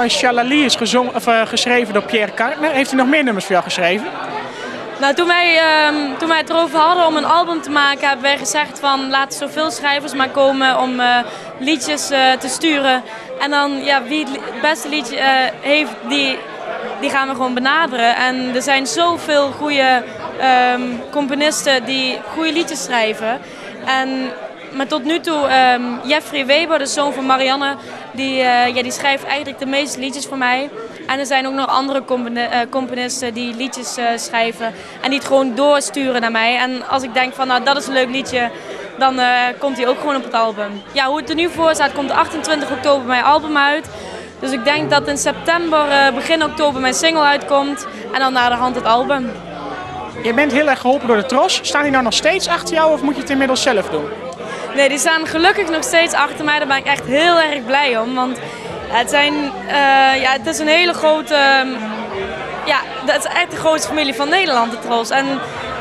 nou is Shalali is geschreven door Pierre Cardin. Heeft hij nog meer nummers voor jou geschreven? Nou, toen wij het erover hadden om een album te maken, hebben wij gezegd van laten zoveel schrijvers maar komen om liedjes te sturen. En dan, ja, wie het beste liedje heeft, die gaan we gewoon benaderen. En er zijn zoveel goede componisten die goede liedjes schrijven. Maar tot nu toe, Jeffrey Weber, de zoon van Marianne, die schrijft eigenlijk de meeste liedjes voor mij. En er zijn ook nog andere componisten die liedjes schrijven en die het gewoon doorsturen naar mij. En als ik denk van nou dat is een leuk liedje, dan komt hij ook gewoon op het album. Ja, hoe het er nu voor staat, komt 28 oktober mijn album uit. Dus ik denk dat in september, begin oktober mijn single uitkomt en dan naar de hand het album. Je bent heel erg geholpen door de Tros. Staan die nou nog steeds achter jou of moet je het inmiddels zelf doen? Nee, die staan gelukkig nog steeds achter mij. Daar ben ik echt heel erg blij om. Want het is een hele grote... dat is echt de grootste familie van Nederland, de Tros. En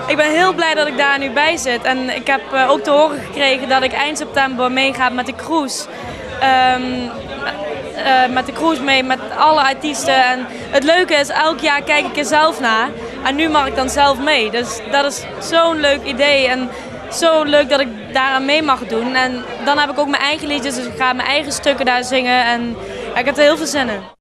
ik ben heel blij dat ik daar nu bij zit. En ik heb ook te horen gekregen dat ik eind september meega met de cruise. Met de cruise mee, met alle artiesten. En het leuke is, elk jaar kijk ik er zelf naar. En nu mag ik dan zelf mee. Dus dat is zo'n leuk idee. En zo leuk dat ik daaraan mee mag doen. En dan heb ik ook mijn eigen liedjes, dus ik ga mijn eigen stukken daar zingen. En ik heb er heel veel zin in.